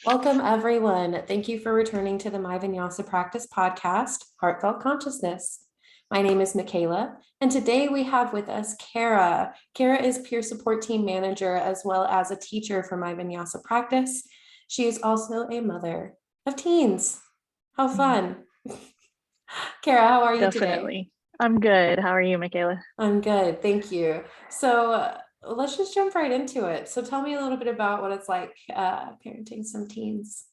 Welcome, everyone. Thank you for returning to the My Vinyasa Practice podcast, Heartfelt Consciousness. My name is Micaela, and today we have with us Kara. Kara is peer support team manager as well as a teacher for My Vinyasa Practice. She is also a mother of teens. How fun. Kara, how are you Definitely. today? I'm good. How are you, Micaela? I'm good. Thank you. So let's just jump right into it. So tell me a little bit about what it's like parenting some teens.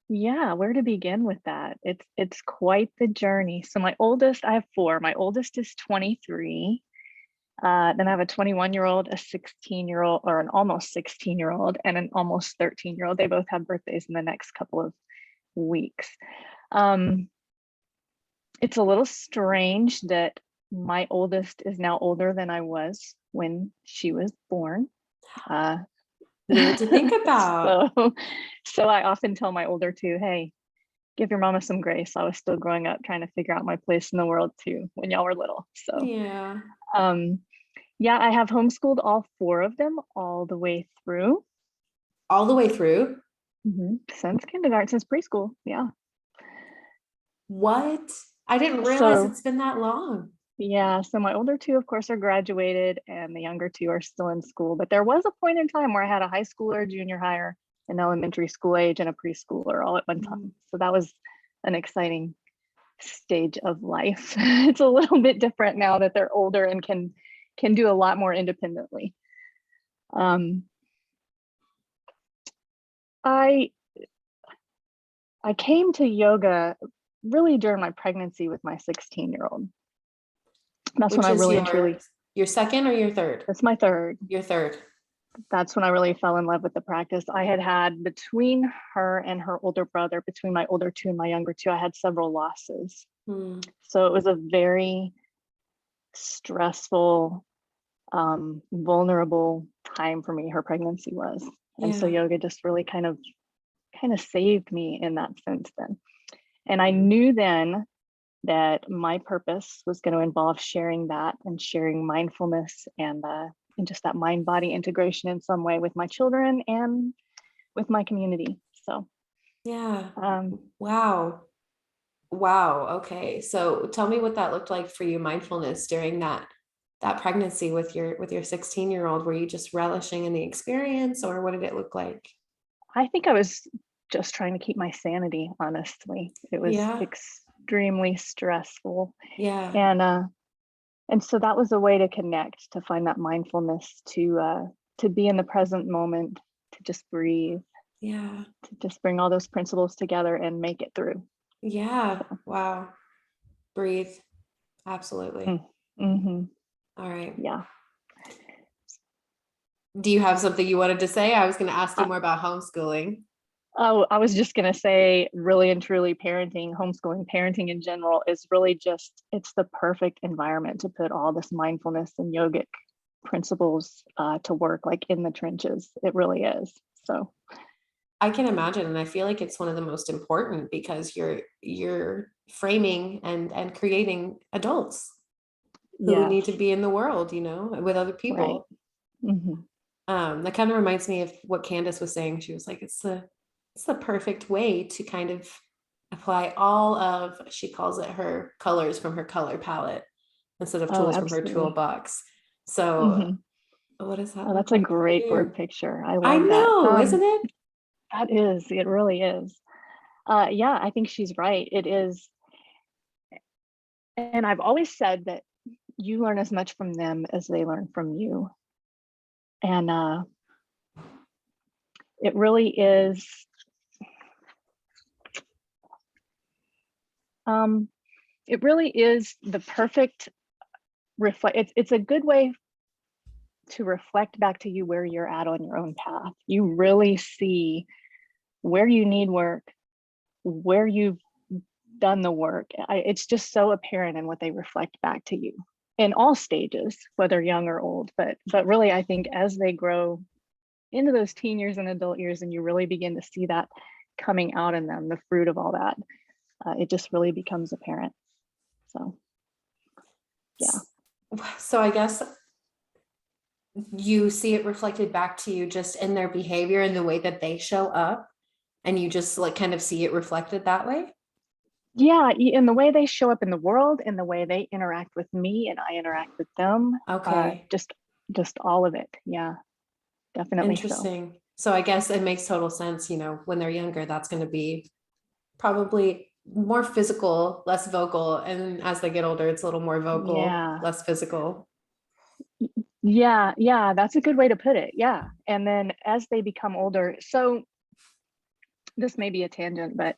Yeah, where to begin with that? It's quite the journey. So my oldest, I have four. My oldest is 23. Then I have a 21-year-old, a 16-year-old, or an almost 16-year-old, and an almost 13-year-old. They both have birthdays in the next couple of weeks. It's a little strange that my oldest is now older than I was when she was born. Weird to think about. So I often tell my older two, hey, give your mama some grace. I was still growing up trying to figure out my place in the world too when y'all were little. So Yeah. yeah, I have homeschooled all four of them all the way through. All the way through? Since kindergarten, since preschool. Yeah. What? I didn't realize it's been that long. Yeah, so my older two, of course, are graduated and the younger two are still in school. But there was a point in time where I had a high schooler, junior higher, an elementary school age, and a preschooler all at one time. So that was an exciting stage of life. It's a little bit different now that they're older and can do a lot more independently. I came to yoga really during my pregnancy with my 16-year-old. That's when I really and truly. Your second or your third? That's my third. Your third. That's when I really fell in love with the practice. I had between her and her older brother, between my older two and my younger two, I had several losses. So it was a very stressful, vulnerable time for me. Her pregnancy was, and so yoga just really kind of saved me in that sense then. And I knew then that my purpose was going to involve sharing that and sharing mindfulness and just that mind-body integration in some way with my children and with my community. So yeah. Wow. Okay. So tell me what that looked like for you, mindfulness during that pregnancy with your 16-year-old. Were you just relishing in the experience, or what did it look like? I think I was just trying to keep my sanity, honestly. It was extremely stressful. Yeah. And so that was a way to connect, to find that mindfulness, to be in the present moment, to just breathe. Yeah. To just bring all those principles together and make it through. Yeah. So. Wow. Breathe. Absolutely. All right. Yeah. Do you have something you wanted to say? I was going to ask you more about homeschooling. Oh, I was just going to say, really and truly, homeschooling, parenting in general is really just, it's the perfect environment to put all this mindfulness and yogic principles to work, like in the trenches. It really is. So I can imagine, and I feel like it's one of the most important, because you're framing and creating adults who need to be in the world, with other people. Right. That kind of reminds me of what Candace was saying. She was like, it's the perfect way to kind of apply all of, she calls it, her colors from her color palette instead of tools from her toolbox. So what is that? Oh, that's a great word picture. I love know, that. Isn't it? That is, it really is. Yeah, I think she's right. It is. And I've always said that you learn as much from them as they learn from you. And it really is. It really is the perfect reflect. It's a good way to reflect back to you where you're at on your own path. You really see where you need work, where you've done the work. It's just so apparent in what they reflect back to you in all stages, whether young or old. But really, I think as they grow into those teen years and adult years, and you really begin to see that coming out in them, the fruit of all that, it just really becomes apparent. So, yeah. So I guess you see it reflected back to you just in their behavior and the way that they show up, and you just like kind of see it reflected that way? Yeah, in the way they show up in the world, and the way they interact with me and I interact with them. Okay. Just all of it. Yeah, definitely so. Interesting. So I guess it makes total sense, you know, when they're younger, that's going to be probably more physical, less vocal. And as they get older, it's a little more vocal, Yeah. less physical. Yeah, that's a good way to put it. Yeah. And then as they become older, so this may be a tangent, but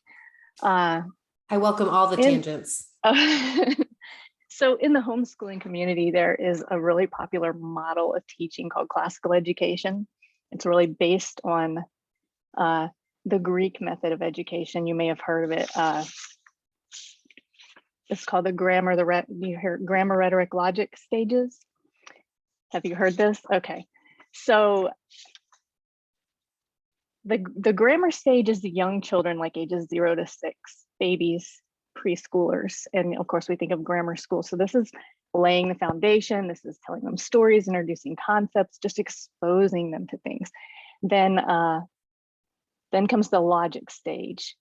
I welcome all the in tangents. so in the homeschooling community, there is a really popular model of teaching called classical education. It's really based on the Greek method of education. You may have heard of it. It's called the grammar, you hear grammar, rhetoric, logic stages. Have you heard this? Okay. So the grammar stage is the young children, like ages 0 to 6, babies, preschoolers. And of course we think of grammar school. So this is laying the foundation. This is telling them stories, introducing concepts, just exposing them to things. Then comes the logic stage,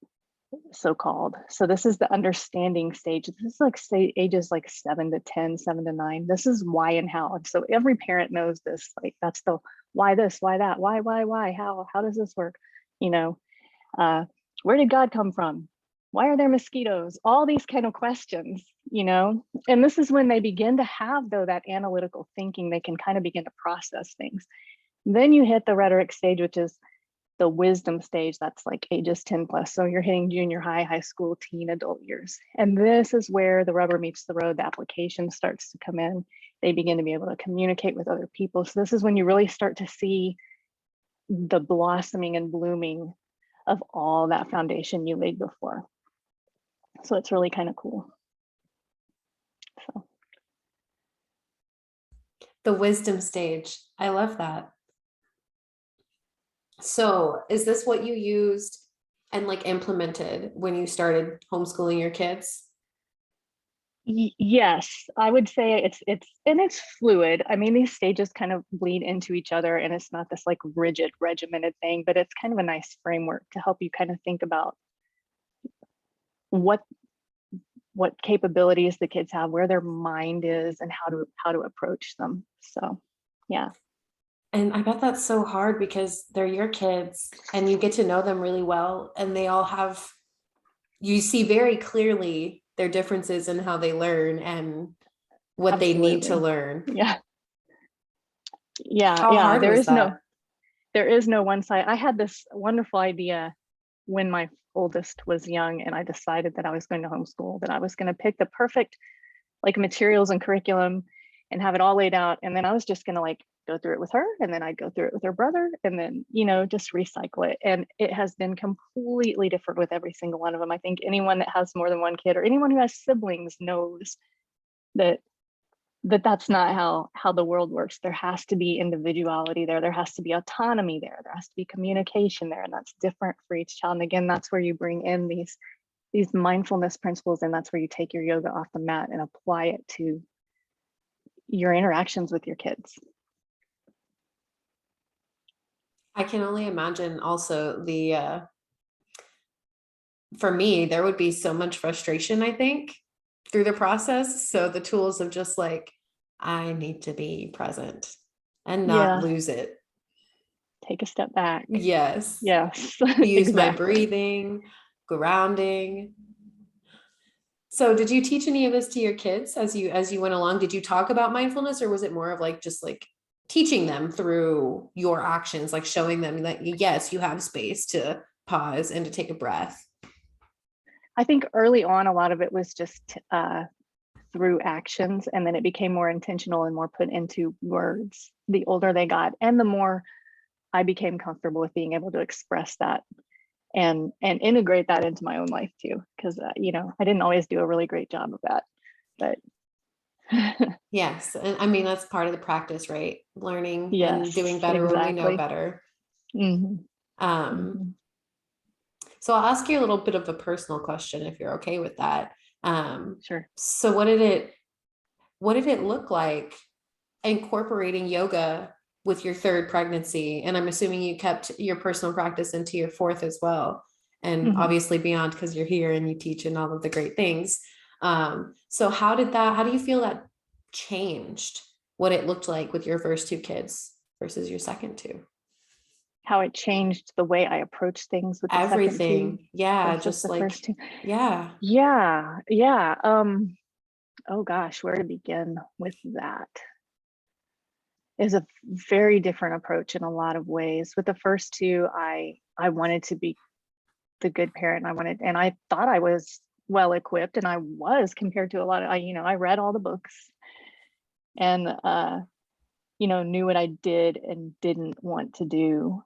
so-called. So this is the understanding stage. This is like, say, ages like 7 to 10, 7 to 9. This is why and how. And so every parent knows this, like that's the why this, why that, why, how does this work? You know, where did God come from? Why are there mosquitoes? All these kind of questions, you know, and this is when they begin to have, though, that analytical thinking. They can kind of begin to process things. Then you hit the rhetoric stage, which is the wisdom stage. That's like ages 10 plus. So you're hitting junior high, high school, teen, adult years. And this is where the rubber meets the road. The application starts to come in. They begin to be able to communicate with other people. So this is when you really start to see the blossoming and blooming of all that foundation you laid before. So it's really kind of cool. So The wisdom stage. I love that. So is this what you used and like implemented when you started homeschooling your kids? Yes, I would say it's fluid. I mean, these stages kind of bleed into each other, and it's not this like rigid regimented thing, but it's kind of a nice framework to help you kind of think about what capabilities the kids have, where their mind is, and how to approach them. So yeah. And I bet that's so hard because they're your kids and you get to know them really well, and they all have, you see very clearly their differences in how they learn and what they need to Absolutely. learn. Yeah. How hard There was is no that? one side. I had this wonderful idea when my oldest was young, and I decided that I was going to homeschool, that I was going to pick the perfect like materials and curriculum and have it all laid out. And then I was just going to like go through it with her, and then I'd go through it with her brother, and then, you know, just recycle it. And it has been completely different with every single one of them. I think anyone that has more than one kid, or anyone who has siblings, knows that that's not how the world works. There has to be individuality there. There has to be autonomy there. There has to be communication there, and that's different for each child. And again, that's where you bring in these mindfulness principles, and that's where you take your yoga off the mat and apply it to your interactions with your kids. I can only imagine also for me, there would be so much frustration, I think, through the process. So the tools of just like, I need to be present and not Yeah. lose it. Take a step back. Yes. Yes. Use my Exactly. breathing, grounding. So did you teach any of this to your kids as you went along? Did you talk about mindfulness, or was it more of like just like teaching them through your actions, like showing them that yes, you have space to pause and to take a breath? I think early on, a lot of it was just through actions, and then it became more intentional and more put into words the older they got, and the more I became comfortable with being able to express that and integrate that into my own life too, because you know, I didn't always do a really great job of that, but Yes. And I mean, that's part of the practice, right? Learning and doing yes, better when we know exactly. better. Mm-hmm. Um, Mm-hmm. so I'll ask you a little bit of a personal question if you're okay with that. Sure. So what did it look like incorporating yoga with your third pregnancy, and I'm assuming you kept your personal practice into your fourth as well, and obviously beyond, because you're here and you teach and all of the great things. So how do you feel that changed what it looked like with your first two kids versus your second two? How it changed the way I approach things with the second two Everything. Yeah, versus just the like, first two. yeah. Yeah. Oh gosh, where to begin with that? Is a very different approach in a lot of ways. With the first two, I wanted to be the good parent. And I thought I was well equipped, and I was, compared to a lot of, I read all the books, and knew what I did and didn't want to do.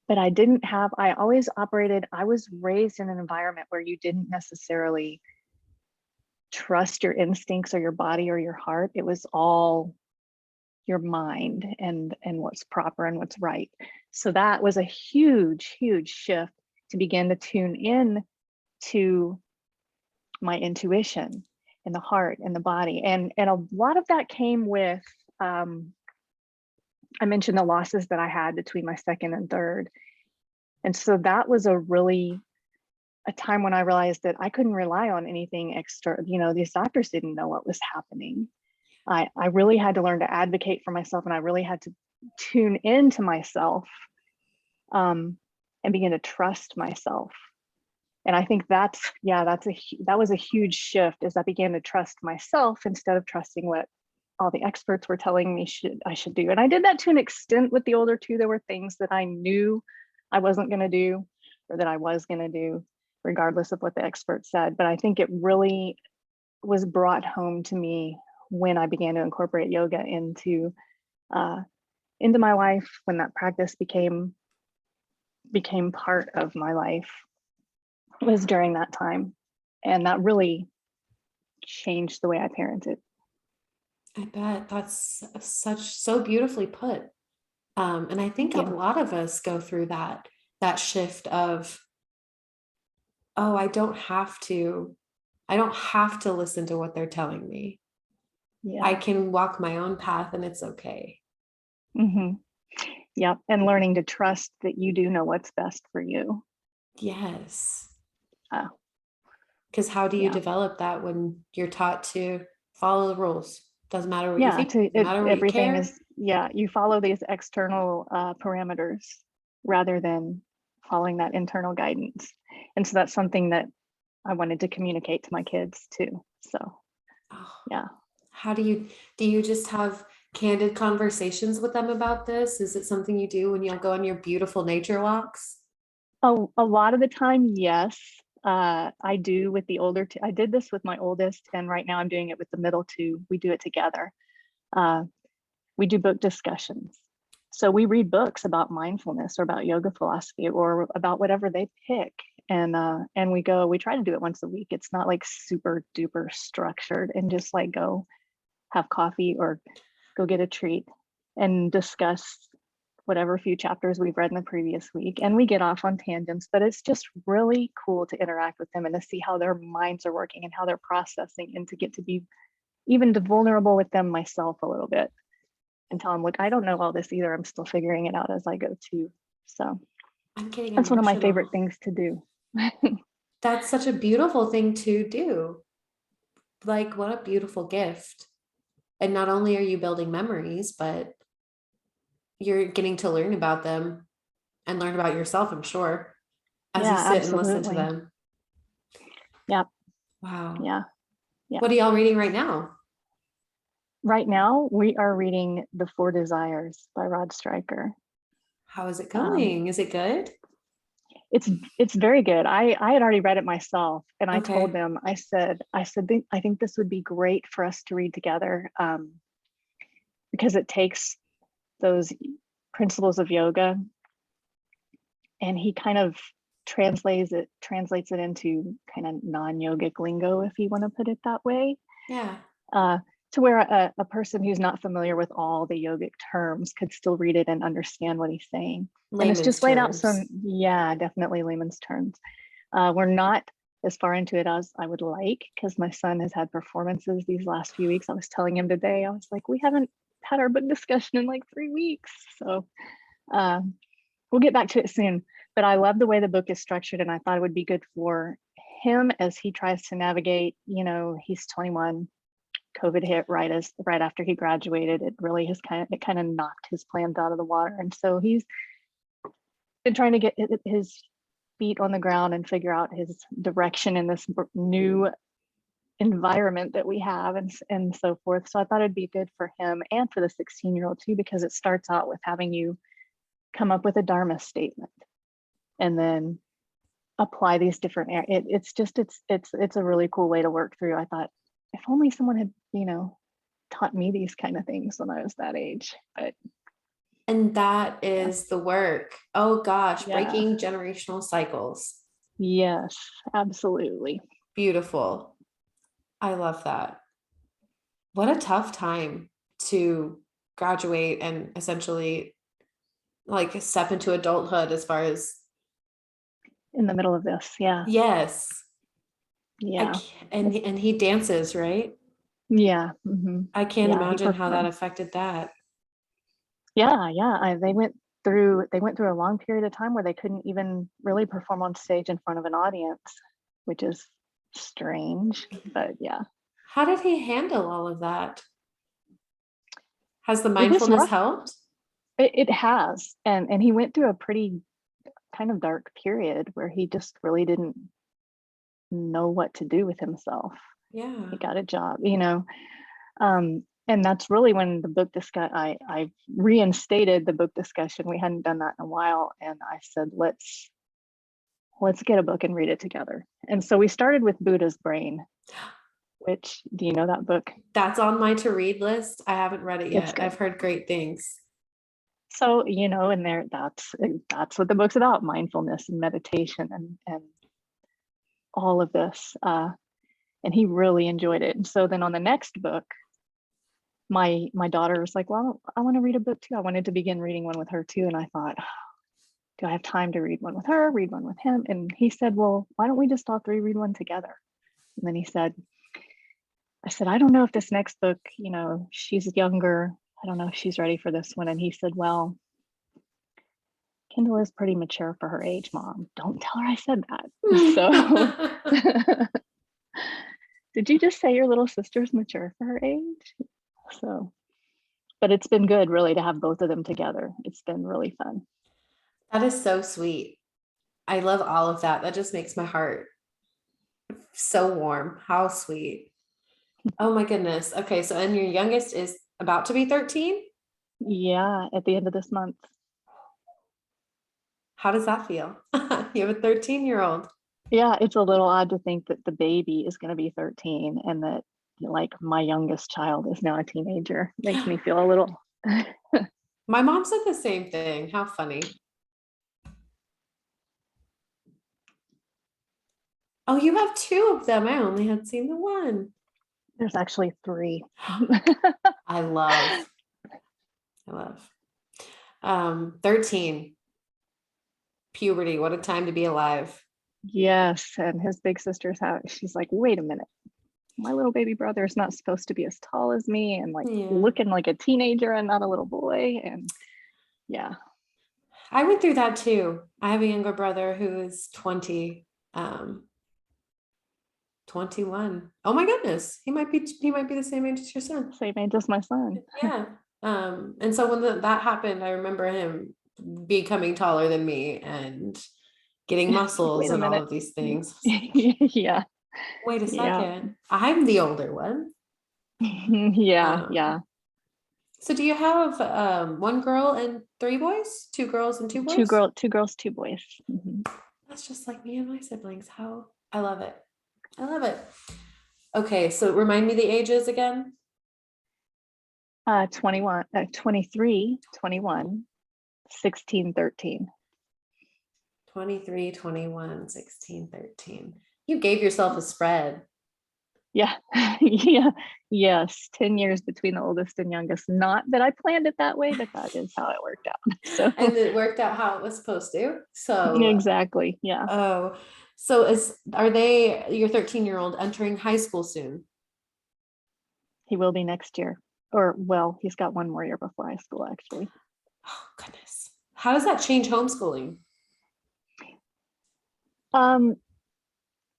But I always operated, I was raised in an environment where you didn't necessarily trust your instincts or your body or your heart. It was all your mind and what's proper and what's right. So that was a huge shift, to begin to tune in to my intuition and the heart and the body. And a lot of that came with, I mentioned the losses that I had between my second and third. And so that was a time when I realized that I couldn't rely on anything extra. These doctors didn't know what was happening. I really had to learn to advocate for myself, and I really had to tune into myself, and begin to trust myself. And I think that was a huge shift, as I began to trust myself instead of trusting what all the experts were telling me I should do. And I did that to an extent with the older two. There were things that I knew I wasn't going to do, or that I was going to do, regardless of what the experts said. But I think it really was brought home to me when I began to incorporate yoga into my life, when that practice became part of my life. It was during that time, and that really changed the way I parented. I bet. That's so beautifully put. And I think a lot of us go through that shift of, oh, I don't have to listen to what they're telling me. Yeah. I can walk my own path, and it's okay. Yep. And learning to trust that you do know what's best for you. Yes. Because how do you develop that when you're taught to follow the rules? Doesn't matter what you think. Doesn't matter what everything you care. is, you follow these external parameters rather than following that internal guidance. And so that's something that I wanted to communicate to my kids too. So, yeah. How do you just have candid conversations with them about this? Is it something you do when you'll go on your beautiful nature walks? Oh, a lot of the time, yes. I do with the older two. I did this with my oldest, and right now I'm doing it with the middle two. We do it together. We do book discussions. So we read books about mindfulness or about yoga philosophy or about whatever they pick. And we try to do it once a week. It's not like super duper structured, and just like go have coffee or go get a treat and discuss whatever few chapters we've read in the previous week. And we get off on tangents, but it's just really cool to interact with them and to see how their minds are working and how they're processing, and to get to be even vulnerable with them myself a little bit and tell them, look, I don't know all this either. I'm still figuring it out as I go too. So that's one of my favorite things to do. That's such a beautiful thing to do. Like, what a beautiful gift. And not only are you building memories, but you're getting to learn about them and learn about yourself, I'm sure, as you sit and listen to them. Yep. Wow. Yeah. What are y'all reading right now? Right now, we are reading The Four Desires by Rod Stryker. How is it going? Is it good? It's very good. I had already read it myself, and I told them, I said, I think this would be great for us to read together, because it takes those principles of yoga, and he kind of translates it into kind of non-yogic lingo, if you want to put it that way. Yeah. To where a person who's not familiar with all the yogic terms could still read it and understand what he's saying. And it's just laid out definitely layman's terms. We're not as far into it as I would like, because my son has had performances these last few weeks. I was telling him today, I was like, we haven't had our book discussion in like 3 weeks. So we'll get back to it soon. But I love the way the book is structured, and I thought it would be good for him as he tries to navigate, you know, he's 21. COVID hit right after he graduated. It really has kind of knocked his plans out of the water. And so he's been trying to get his feet on the ground and figure out his direction in this new environment that we have, and so forth. So I thought it'd be good for him and for the 16-year-old too, because it starts out with having you come up with a Dharma statement and then apply these different it's a really cool way to work through. I thought, if only someone had, you know, taught me these kind of things when I was that age. And that is the work. Oh gosh, breaking yeah. generational cycles. Yes, absolutely. Beautiful. I love that. What a tough time to graduate and essentially like step into adulthood as far as in the middle of this. Yeah. Yes. Yeah. And he dances, right? Yeah. Mm-hmm. I can't imagine how that affected that. Yeah. They went through a long period of time where they couldn't even really perform on stage in front of an audience, which is strange, but yeah. How did he handle all of that? Has the mindfulness helped? It has. And he went through a pretty kind of dark period where he just really didn't know what to do with himself. Yeah. He got a job, you know. And that's really when the book I reinstated the book discussion. We hadn't done that in a while. And I said, let's get a book and read it together. And so we started with Buddha's Brain, which, do you know that book? That's on my to read list. I haven't read it yet. I've heard great things. So, you know, and that's what the book's about, mindfulness and meditation and all of this. And he really enjoyed it. And so then on the next book, my daughter was like, well, I want to read a book too. I wanted to begin reading one with her too. And I thought, do I have time to read one with her, read one with him? And he said, well, why don't we just all three read one together? And then I said, I don't know if this next book, you know, she's younger. I don't know if she's ready for this one. And he said, well, Kindle is pretty mature for her age, Mom. Don't tell her I said that. So did you just say your little sister's mature for her age? So, but it's been good really to have both of them together. It's been really fun. That is so sweet. I love all of that. That just makes my heart so warm. How sweet. Oh my goodness. Okay. So, and your youngest is about to be 13? Yeah, at the end of this month. How does that feel? You have a 13-year-old. Yeah, it's a little odd to think that the baby is going to be 13 and that, like, my youngest child is now a teenager. Makes me feel a little. My mom said the same thing. How funny. Oh, you have two of them. I only had seen the one. There's actually three. I love 13. Puberty. What a time to be alive. Yes. And his big sister's out. She's like, wait a minute. My little baby brother is not supposed to be as tall as me and like looking like a teenager and not a little boy. And yeah. I went through that too. I have a younger brother who is 20. 21. Oh my goodness. He might be the same age as your son. Same age as my son. Yeah. And so when that happened, I remember him becoming taller than me and getting muscles and all of these things. Yeah. Wait a second. I'm the older one. Yeah. So do you have one girl and 3 boys? 2 girls and 2 boys? Two girls, 2 boys. Mm-hmm. That's just like me and my siblings. How I love it. I love it. Okay, so remind me the ages again. 21, 23, 21, 16, 13. 23, 21, 16, 13. You gave yourself a spread. Yeah. Yes. 10 years between the oldest and youngest. Not that I planned it that way, but that is how it worked out. So and it worked out how it was supposed to. So exactly. Yeah. Oh, so are they your 13-year-old entering high school soon? He will be next year. Or, well, he's got one more year before high school, actually. Oh, goodness. How does that change homeschooling?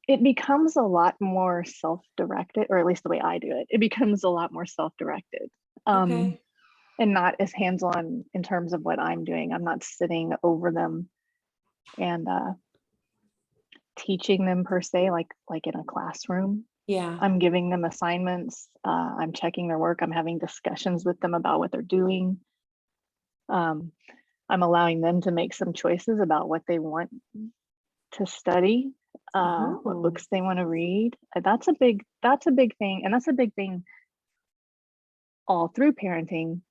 It becomes a lot more self-directed, or at least the way I do it. It becomes a lot more self-directed. Okay. And not as hands-on in terms of what I'm doing. I'm not sitting over them and teaching them per se, like in a classroom. Yeah. I'm giving them assignments. I'm checking their work. I'm having discussions with them about what they're doing. I'm allowing them to make some choices about what they want to study, what books they want to read. That's a big thing, and that's a big thing all through parenting.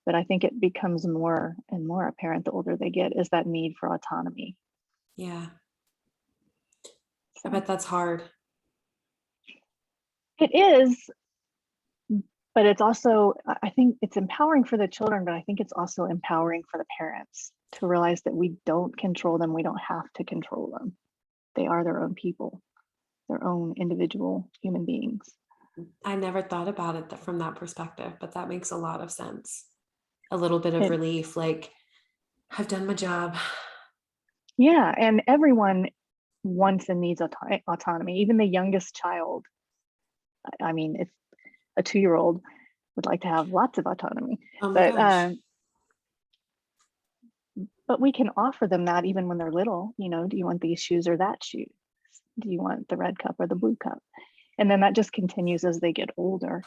But I think it becomes more and more apparent the older they get, is that need for autonomy. Yeah. So I bet that's hard. it is, but it's also, I think it's empowering for the children, but I think it's also empowering for the parents to realize that we don't control them. We don't have to control them. They are their own people, their own individual human beings. I never thought about it from that perspective, but that makes a lot of sense. A little bit of relief, like, I've done my job. Yeah, and everyone wants and needs autonomy, even the youngest child. I mean, if a 2-year-old would like to have lots of autonomy, Oh my gosh. But we can offer them that even when they're little. You know, do you want these shoes or that shoe? Do you want the red cup or the blue cup? And then that just continues as they get older.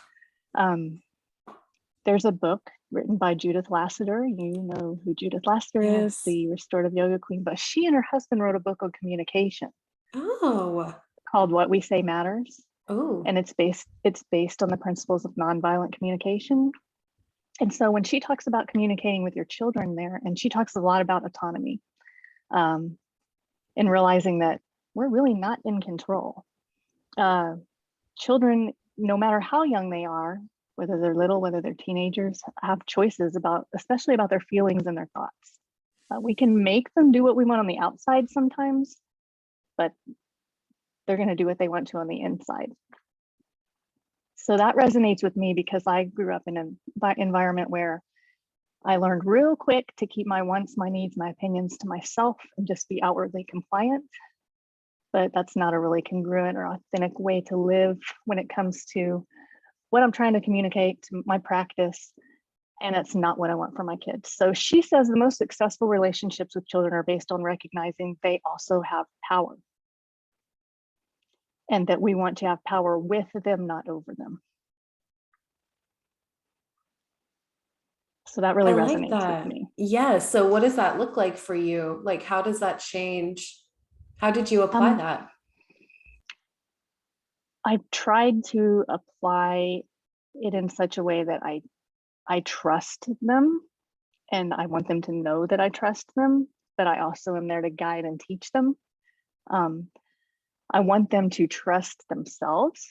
There's a book written by Judith Lassiter. You know who Judith Lassiter is, the restorative yoga queen, but she and her husband wrote a book on communication. Oh. Called What We Say Matters. Oh. And it's based on the principles of nonviolent communication. And so when she talks about communicating with your children there, and she talks a lot about autonomy, and realizing that we're really not in control. Children, no matter how young they are, whether they're little, whether they're teenagers, have choices about, especially about their feelings and their thoughts. We can make them do what we want on the outside sometimes, but they're going to do what they want to on the inside. So that resonates with me because I grew up in an environment where I learned real quick to keep my wants, my needs, my opinions to myself and just be outwardly compliant. But that's not a really congruent or authentic way to live when it comes to what I'm trying to communicate to my practice. And it's not what I want for my kids. So she says the most successful relationships with children are based on recognizing they also have power. And that we want to have power with them, not over them. So that really resonates with me. Yeah. So what does that look like for you? Like, how does that change? How did you apply that? I tried to apply it in such a way that I trust them and I want them to know that I trust them, but I also am there to guide and teach them. I want them to trust themselves,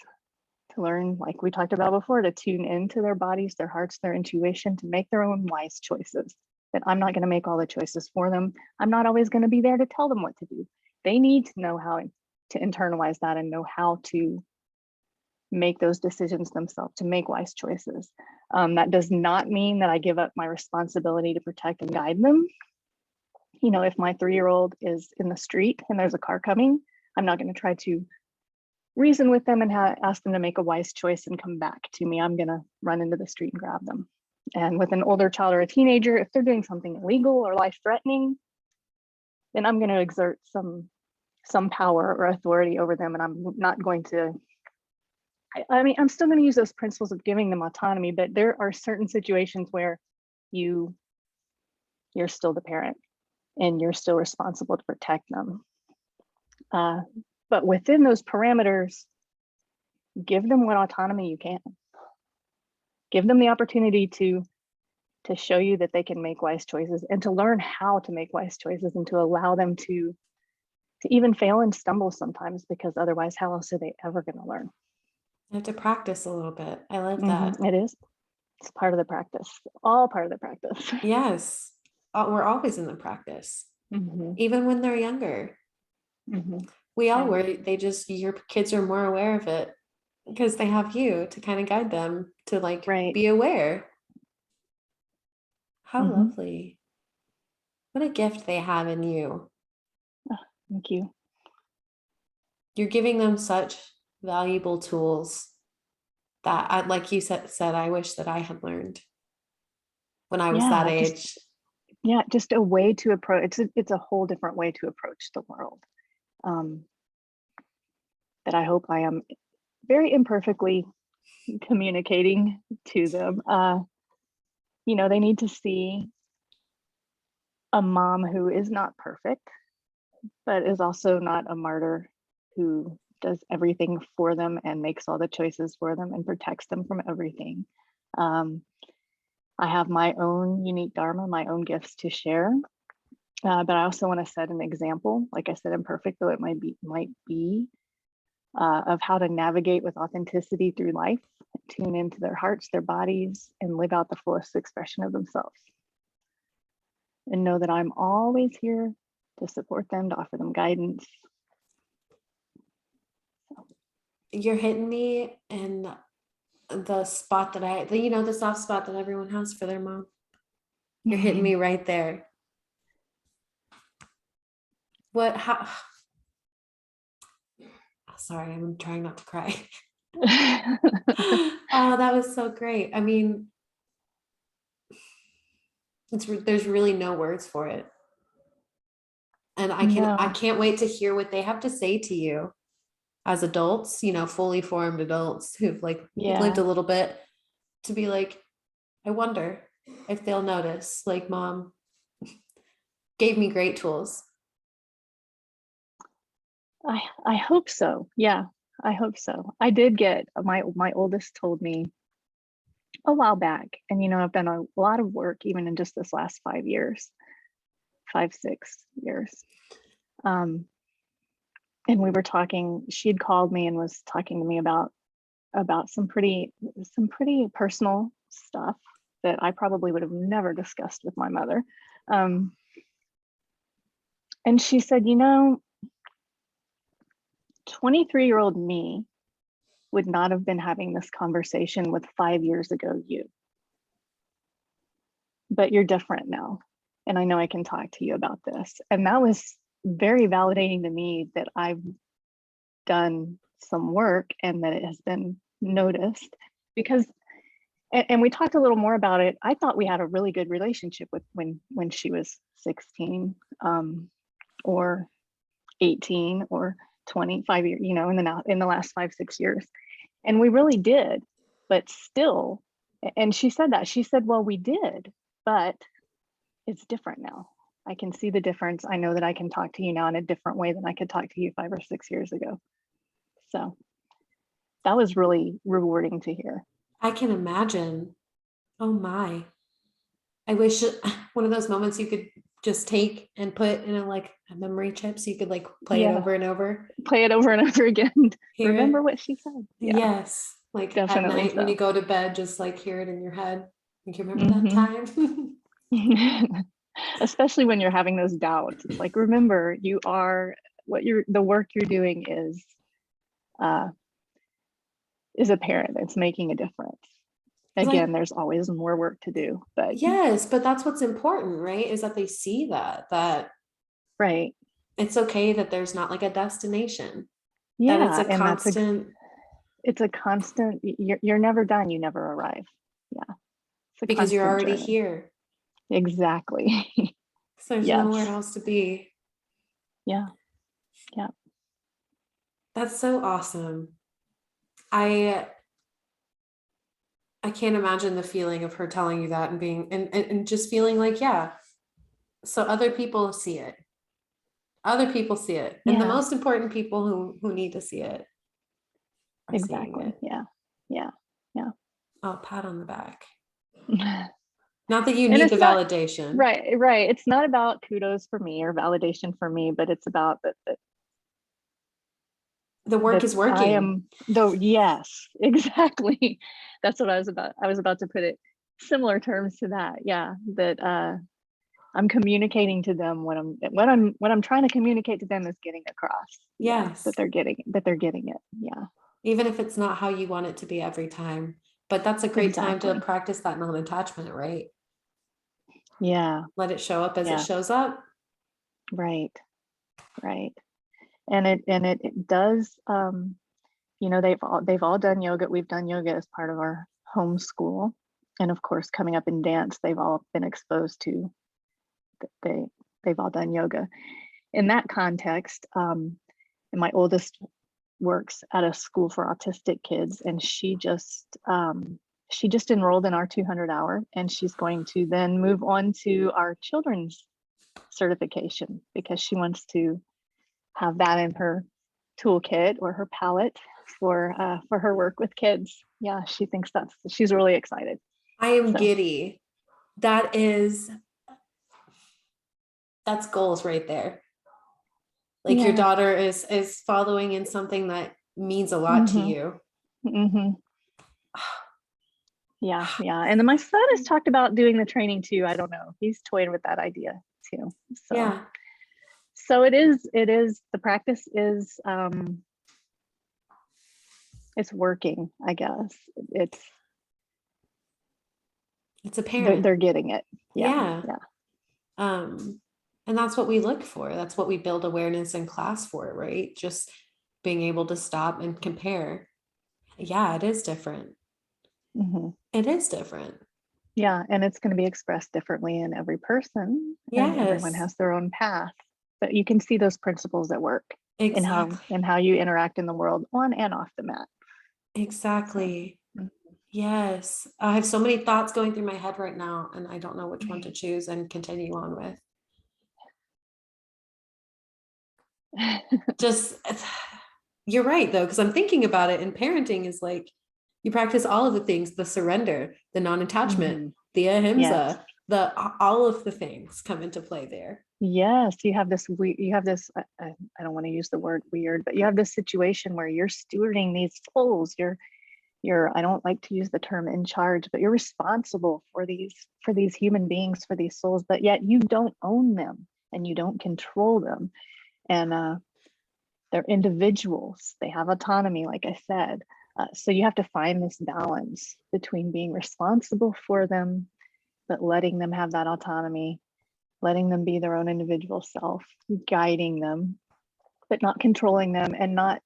to learn, like we talked about before, to tune into their bodies, their hearts, their intuition, to make their own wise choices. That I'm not going to make all the choices for them. I'm not always going to be there to tell them what to do. They need to know how to internalize that and know how to make those decisions themselves, to make wise choices. That does not mean that I give up my responsibility to protect and guide them. You know, if my 3-year-old is in the street and there's a car coming, I'm not going to try to reason with them and ask them to make a wise choice and come back to me. I'm going to run into the street and grab them. And with an older child or a teenager, if they're doing something illegal or life-threatening, then I'm going to exert some power or authority over them, and I'm not going to. I mean, I'm still going to use those principles of giving them autonomy, but there are certain situations where you're still the parent and you're still responsible to protect them. But within those parameters, give them what autonomy you can. Give them the opportunity to show you that they can make wise choices and to learn how to make wise choices and to allow them to even fail and stumble sometimes, because otherwise, how else are they ever going to learn? I have to practice a little bit. I love that. It is. It's part of the practice, all part of the practice. Yes. We're always in the practice, even when they're younger. We all were, your kids are more aware of it because they have you to kind of guide them to like Right. be aware. How Mm-hmm. lovely. What a gift they have in you. Oh, thank you. You're giving them such valuable tools that like you said, I wish that I had learned when I was that Yeah, age. just a way to approach. It's a whole different way to approach the world. That I hope I am very imperfectly communicating to them. They need to see a mom who is not perfect, but is also not a martyr, who does everything for them and makes all the choices for them and protects them from everything. I have my own unique dharma, my own gifts to share, but I also want to set an example. Like I said, imperfect though it might be, of how to navigate with authenticity through life, tune into their hearts, their bodies, and live out the fullest expression of themselves. And know that I'm always here to support them, to offer them guidance. You're hitting me in the spot that the soft spot that everyone has for their mom. You're hitting me right there. Sorry, I'm trying not to cry. Oh, that was so great. I mean, there's really no words for it. And I can't wait to hear what they have to say to you as adults, fully formed adults who've like lived a little bit, to be like, I wonder if they'll notice, like, mom gave me great tools. I hope so. Yeah, I hope so. I did get my oldest told me a while back, and I've done a lot of work even in just this last 6 years. And we were talking, she'd called me and was talking to me about some pretty personal stuff that I probably would have never discussed with my mother. And she said, 23-year-old me would not have been having this conversation with 5 years ago you. But you're different now. And I know I can talk to you about this. And that was very validating to me, that I've done some work and that it has been noticed. Because, and we talked a little more about it, I thought we had a really good relationship with when she was 16, or 18 or 25 years, in the last 5-6 years. And we really did, but still, and she said that, she said, well, we did, but it's different now. I can see the difference. I know that I can talk to you now in a different way than I could talk to you 5 or 6 years ago. So that was really rewarding to hear. I can imagine. Oh my. I wish one of those moments you could just take and put in a memory chip, so you could like play it over and over. Play it over and over again. Remember what she said. Yeah. Yes. Like definitely at night when you go to bed, just like hear it in your head. Like, you remember that time? Especially when you're having those doubts. It's like, remember, you are the work you're doing is apparent. It's making a difference. Again, there's always more work to do, but yes, but that's what's important, right? Is that they see that right. It's okay that there's not like a destination. Yeah, that it's a constant. It's a constant. You're never done. You never arrive. Yeah, because you're already journey. Here. Exactly. So there's nowhere else to be. Yeah. That's so awesome. I can't imagine the feeling of her telling you that and being and just feeling like, yeah, so other people see it. And the most important people who need to see it are exactly seeing it. Yeah. Oh, pat on the back. Not that you and need the validation. Right. It's not about kudos for me or validation for me, but it's about the work is working. Yes, exactly. That's what I was about to put it. Similar terms to that. Yeah. That I'm communicating to them what I'm trying to communicate to them is getting across. Yes. That they're getting it. Yeah. Even if it's not how you want it to be every time. But that's a great time to Exactly. practice that non-attachment, right? Yeah. Let it show up as it Yeah. shows up. Right. Right. And it does, you know, they've all done yoga. We've done yoga as part of our homeschool. And of course, coming up in dance, they've all been exposed to, they, they've all done yoga. In that context, and my oldest works at a school for autistic kids, and she just enrolled in our 200 hour, and she's going to then move on to our children's certification because she wants to have that in her toolkit or her palette for her work with kids. Yeah, she thinks she's really excited. I am giddy. That's goals right there. Like your daughter is following in something that means a lot to you. Yeah. And then my son has talked about doing the training too. I don't know. He's toyed with that idea too. So it is the practice is it's working, I guess. It's apparent. They're getting it. Yeah. And that's what we look for. That's what we build awareness in class for, right? Just being able to stop and compare. Yeah, it is different. It is different. Yeah, and it's going to be expressed differently in every person. Yes. And everyone has their own path. But you can see those principles at work exactly. in how you interact in the world on and off the mat. Exactly. Yes. I have so many thoughts going through my head right now, and I don't know which one to choose and continue on with. Just, you're right though, because I'm thinking about it, and parenting is like, you practice all of the things, the surrender, the non-attachment, the ahimsa, all of the things come into play there. Yes, you have this, I don't want to use the word weird, but you have this situation where you're stewarding these souls. You're, I don't like to use the term in charge, but you're responsible for these human beings, for these souls, but yet you don't own them and you don't control them. And they're individuals. They have autonomy, like I said. So you have to find this balance between being responsible for them, but letting them have that autonomy, letting them be their own individual self, guiding them, but not controlling them, and not,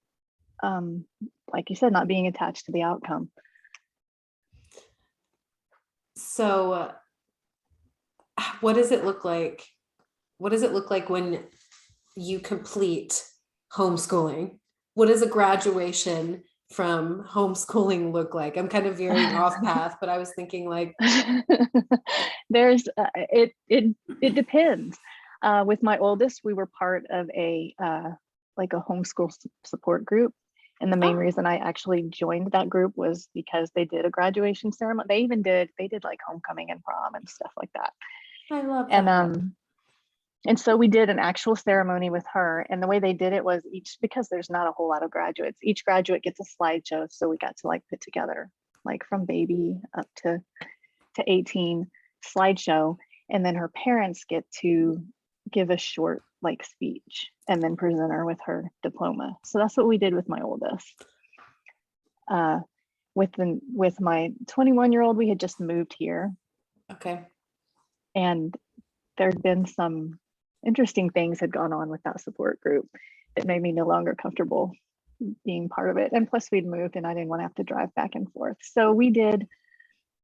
like you said, not being attached to the outcome. So what does it look like? What does it look like when you complete homeschooling? What does a graduation from homeschooling look like? I'm kind of veering off path, but I was thinking like there's it depends. With my oldest, we were part of a like a homeschool support group, and the main reason I actually joined that group was because they did a graduation ceremony. They did like homecoming and prom and stuff like that. I love that. And so we did an actual ceremony with her, and the way they did it was because there's not a whole lot of graduates, each graduate gets a slideshow. So we got to like put together like from baby up to 18 slideshow, and then her parents get to give a short like speech and then present her with her diploma. So that's what we did with my oldest. With my 21-year-old, we had just moved here. Okay. And there'd been some interesting things had gone on with that support group that made me no longer comfortable being part of it. And plus we'd moved and I didn't want to have to drive back and forth. So we did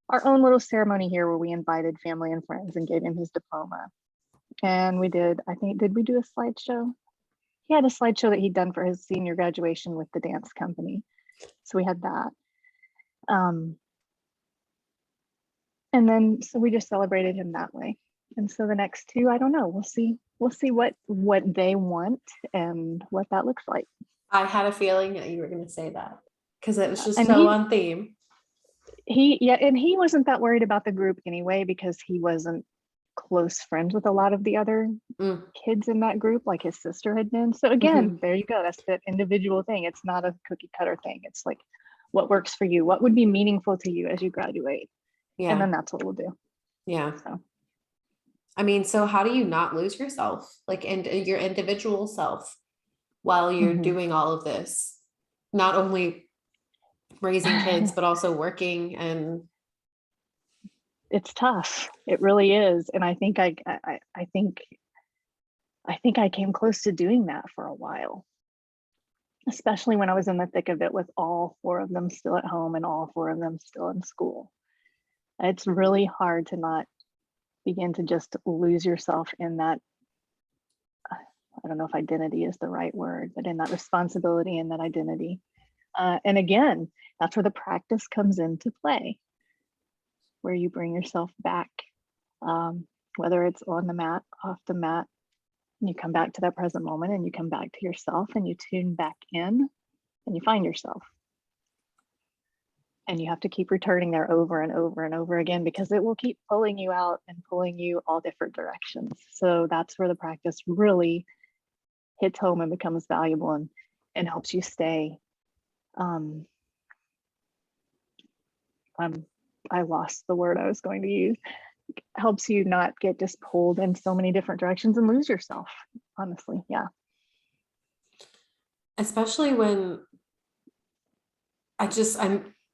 our own little ceremony here where we invited family and friends and gave him his diploma. And we did, did we do a slideshow? He had a slideshow that he'd done for his senior graduation with the dance company. So we had that. And then, so we just celebrated him that way. And so the next two, I don't know, we'll see what they want and what that looks like. I had a feeling that you were going to say that because it was just so on theme. And he wasn't that worried about the group anyway, because he wasn't close friends with a lot of the other kids in that group, like his sister had been. So again, there you go. That's that individual thing. It's not a cookie cutter thing. It's like, what works for you? What would be meaningful to you as you graduate? Yeah. And then that's what we'll do. Yeah. So, I mean, so how do you not lose yourself, like, and your individual self while you're doing all of this? Not only raising kids, but also working, and it's tough. It really is. And I think I came close to doing that for a while, especially when I was in the thick of it with all 4 of them still at home and all 4 of them still in school. It's really hard to not begin to just lose yourself in that, I don't know if identity is the right word, but in that responsibility and that identity. And again, that's where the practice comes into play, where you bring yourself back, whether it's on the mat, off the mat, and you come back to that present moment and you come back to yourself and you tune back in and you find yourself. And you have to keep returning there over and over and over again, because it will keep pulling you out and pulling you all different directions. So that's where the practice really hits home and becomes valuable and helps you stay. I lost the word I was going to use. Helps you not get just pulled in so many different directions and lose yourself, honestly. Yeah. especially when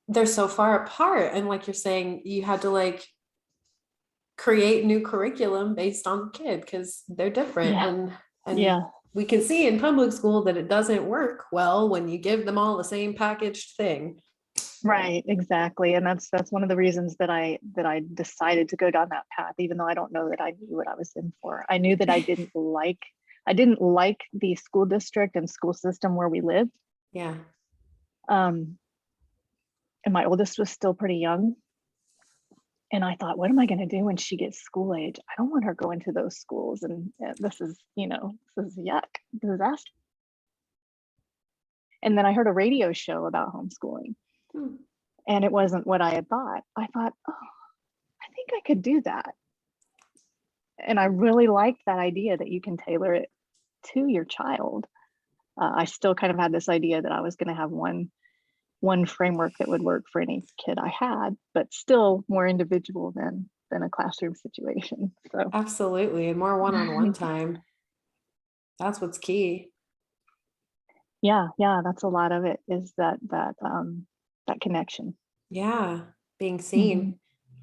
they're so far apart, and like you're saying, you had to like create new curriculum based on the kid because they're different. And we can see in public school that it doesn't work well when you give them all the same packaged thing. Right, exactly. And that's one of the reasons that I decided to go down that path, even though I don't know that I knew what I was in for. I knew that I didn't like the school district and school system where we lived. Yeah. And my oldest was still pretty young. And I thought, what am I going to do when she gets school age? I don't want her going to those schools. And this is yuck, disaster. And then I heard a radio show about homeschooling. And it wasn't what I had thought. I thought, oh, I think I could do that. And I really liked that idea that you can tailor it to your child. I still kind of had this idea that I was going to have one framework that would work for any kid I had, but still more individual than a classroom situation. So absolutely, and more one-on-one time. That's what's key. Yeah, that's a lot of it, is that connection. Yeah, being seen,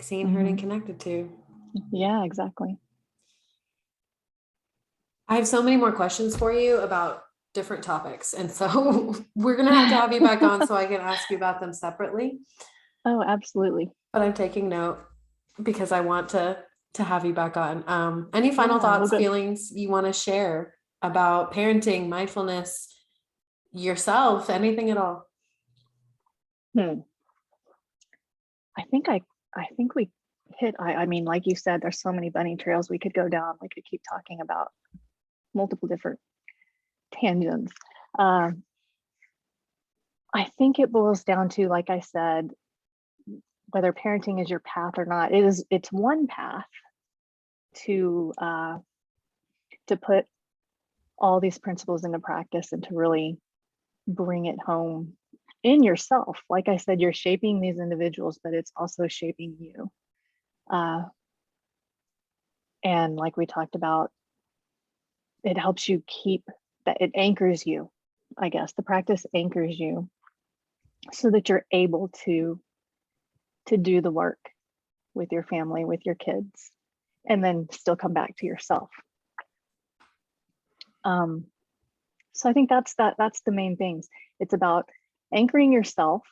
heard, and connected to. Yeah, exactly. I have so many more questions for you about different topics, and so we're gonna have to have you back on so I can ask you about them separately. Oh, absolutely. But I'm taking note because I want to have you back on. Any final thoughts, feelings you want to share about parenting, mindfulness, yourself, anything at all? I think we hit, I mean, like you said, there's so many bunny trails we could go down. We could keep talking about multiple different tangents. I think it boils down to, like I said, whether parenting is your path or not, it's one path to put all these principles into practice and to really bring it home in yourself. Like I said, you're shaping these individuals, but it's also shaping you. And like we talked about, it helps you keep that, it anchors you. I guess the practice anchors you so that you're able to do the work with your family, with your kids, and then still come back to yourself. So I think that's the main things. It's about anchoring yourself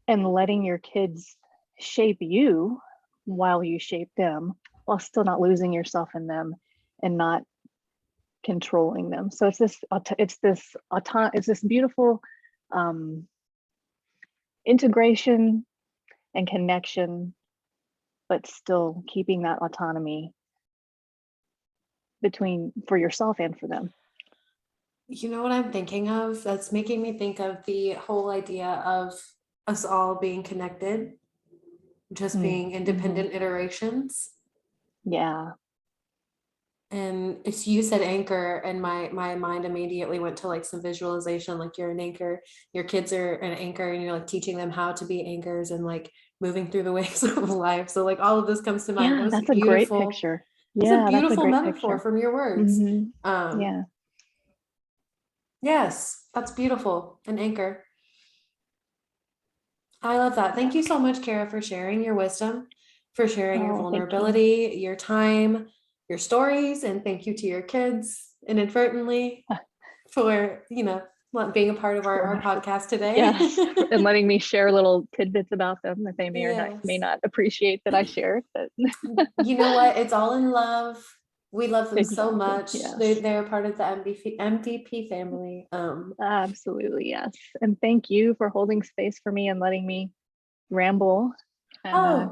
and letting your kids shape you while you shape them, while still not losing yourself in them and not controlling them. So it's this beautiful integration and connection, but still keeping that autonomy for yourself and for them. You know what I'm thinking of? That's making me think of the whole idea of us all being connected, just being independent iterations. Yeah. And if you said anchor, and my mind immediately went to like some visualization, like you're an anchor, your kids are an anchor, and you're like teaching them how to be anchors and like moving through the waves of life. So like all of this comes to mind. Yeah, that's a great picture. It's a beautiful metaphor from your words. Yeah. Yes, that's beautiful. An anchor. I love that. Thank you so much, Kara, for sharing your wisdom, for sharing your vulnerability, your time, your stories, and thank you to your kids inadvertently for, being a part of our podcast today. Yes, and letting me share little tidbits about them that they may Yes. not appreciate that I shared. But You know what? It's all in love. We love them so exactly, much. yes. They're part of the MVP family. Absolutely, yes. And thank you for holding space for me and letting me ramble. And,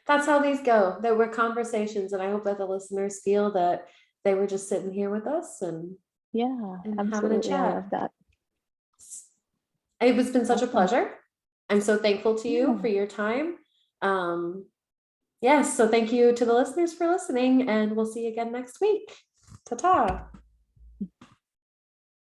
that's how these go. There were conversations, and I hope that the listeners feel that they were just sitting here with us and having a chat. I love that. It has been such a pleasure. I'm so thankful to you for your time. Yes, so thank you to the listeners for listening, and we'll see you again next week. Ta-ta.